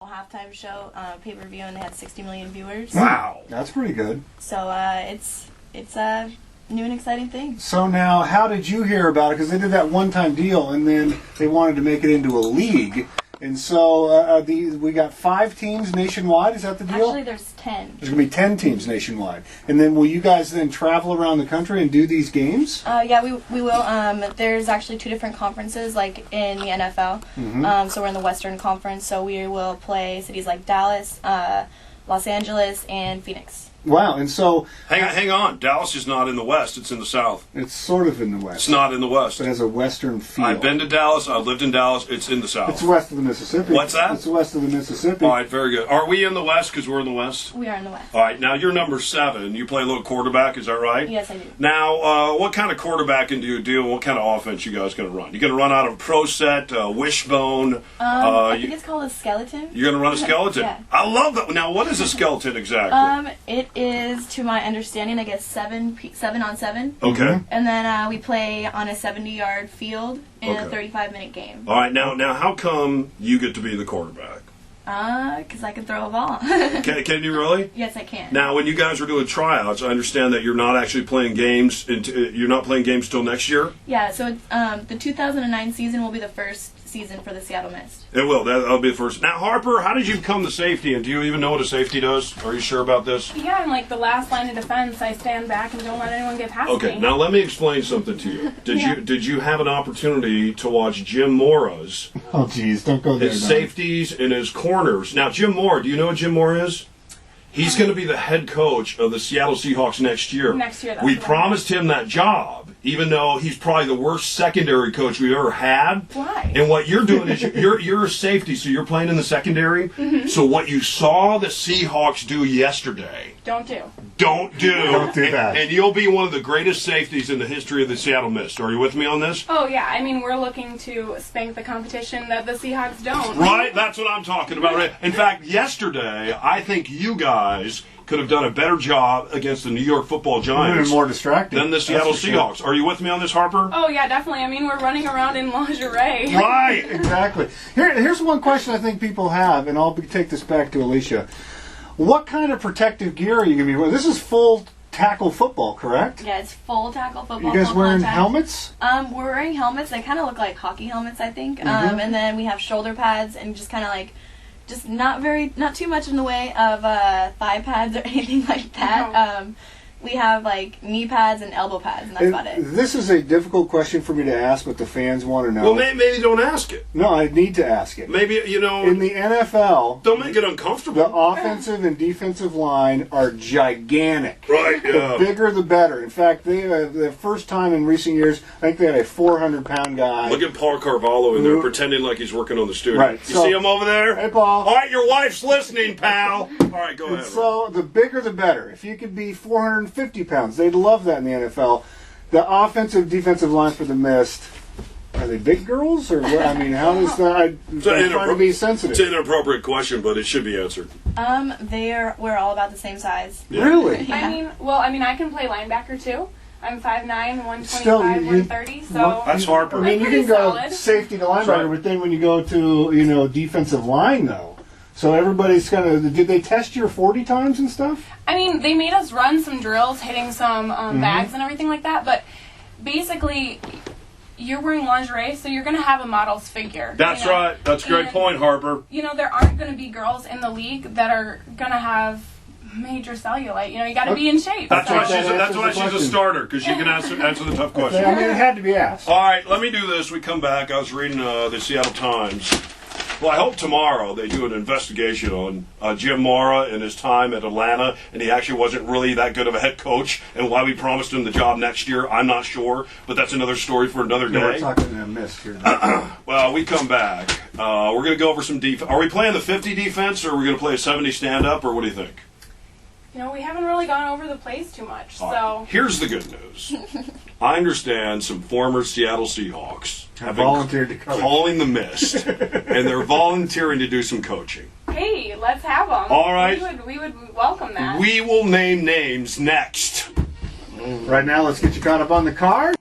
halftime show pay-per-view, and they had 60 million viewers. Wow, that's pretty good. So it's a new and exciting thing. So now, how did you hear about it? Because they did that one-time deal, and then they wanted to make it into a league. And so we got 5 teams nationwide. Is that the deal? Actually, there's 10. There's going to be 10 teams nationwide. And then will you guys then travel around the country and do these games? Yeah, we will. There's actually 2 different conferences, like in the NFL. Mm-hmm. So we're in the Western Conference, so we will play cities like Dallas, Los Angeles, and Phoenix. Wow, and so... Hang on. Dallas is not in the West. It's in the South. It's sort of in the West. It's not in the West. It has a Western feel. I've been to Dallas. I've lived in Dallas. It's in the South. It's west of the Mississippi. What's that? It's west of the Mississippi. All right, very good. Are we in the West because we're in the West? We are in the West. All right, now you're number 7. You play a little quarterback, is that right? Yes, I do. Now, what kind of quarterbacking do you do, and what kind of offense you guys going to run? You going to run out of pro set, wishbone? I think it's called a skeleton. You're going to run a skeleton? Yeah. I love that. Now, what is a skeleton exactly? It is, to my understanding, I guess 7 on 7. Okay. And then we play on a 70-yard field in a Okay. 35-minute game. All right, now, how come you get to be the quarterback? Because I can throw a ball. Can you really? Yes, I can. Now, when you guys are doing tryouts, I understand that you're not actually playing games. You're not playing games till next year. Yeah, so it's, the 2009 season will be the first season for the Seattle Mist. It will. That'll be the first. Now, Harper, how did you become the safety? And do you even know what a safety does? Are you sure about this? Yeah, I'm like the last line of defense. I stand back and don't let anyone get past Okay. me. Now, let me explain something to you. Did you have an opportunity to watch Jim Mora's Oh, geez, don't go there. his Don. safeties and his corners? Now, Jim Mora, do you know what Jim Mora is? He's going to be the head coach of the Seattle Seahawks next year. Next year, that's We what I promised him that job, even though he's probably the worst secondary coach we've ever had. Why? And what you're doing is you're a safety, so you're playing in the secondary. Mm-hmm. So what you saw the Seahawks do yesterday, Don't do. don't do. Don't do that. And you'll be one of the greatest safeties in the history of the Seattle Mist. Are you with me on this? Oh, yeah. I mean, we're looking to spank the competition that the Seahawks don't. Right? That's what I'm talking about. Right? In fact, yesterday, I think you guys could have done a better job against the New York Football Would have Giants been more distracting. than the Seattle That's for sure. Seahawks. Are you with me on this, Harper? Oh, yeah, definitely. I mean, we're running around in lingerie. Right. Exactly. Here's one question I think people have, and I'll take this back to Alicia. What kind of protective gear are you going to be wearing? This is full tackle football, correct? Yeah, it's full tackle football. You guys full wearing contact. helmets? We're wearing helmets. They kind of look like hockey helmets, I think. Mhm. And then we have shoulder pads and just kind of like, just not too much in the way of thigh pads or anything like that. No. We have like knee pads and elbow pads, and that's about it. This is a difficult question for me to ask, but the fans want to know. Well, maybe don't ask it. No, I need to ask it. Maybe, In the NFL, don't make it the uncomfortable. offensive and defensive line are gigantic. Right, yeah. The bigger, the better. In fact, they the first time in recent years, I think they had a 400-pound guy. Look at Paul Carvalho in there Who- pretending like he's working on the studio. Right, You so- see him over there? Hey, Paul. All right, your wife's listening, pal. All right, go And ahead. so the bigger the better. If you could be 450 pounds, they'd love that in the NFL. The offensive, defensive line for the Mist, are they big girls or what? I mean, how does that? I'm trying to be sensitive. It's an inappropriate question, but it should be answered. We're all about the same size. Yeah. Really? Yeah. I mean, I can play linebacker, too. I'm 5'9", 125, Still, you- 130, so... That's Harper. I mean, you Pretty can go solid. safety to linebacker, right. but then when you go to defensive line, though. So everybody's kind of. Did they test your 40 times and stuff? I mean, they made us run some drills, hitting some Mm-hmm. bags and everything like that, but basically, you're wearing lingerie, so you're going to have a model's figure. That's you know? right. That's a great And, point, Harper. You know, there aren't going to be girls in the league that are going to have major cellulite. You know, you got to be in shape. That's so- why she's That that's why answers the she's a question. starter, because she can answer the tough I mean, questions. it had to be asked. All right, let me do this. We come back. I was reading the Seattle Times. Well, I hope tomorrow they do an investigation on Jim Mora and his time at Atlanta, and he actually wasn't really that good of a head coach, and why we promised him the job next year, I'm not sure, but that's another story for another No, we're day. talking a Mist here. Well, we come back. We're going to go over some defense. Are we playing the 50 defense, or are we going to play a 70 stand-up, or what do you think? You know, we haven't really gone over the plays too much, All so... right. Here's the good news. I understand some former Seattle Seahawks Have been volunteered to coach. calling the Mist, and they're volunteering to do some coaching. Hey, let's have them. All right. We would welcome that. We will name names next. Right now, let's get you caught up on the card.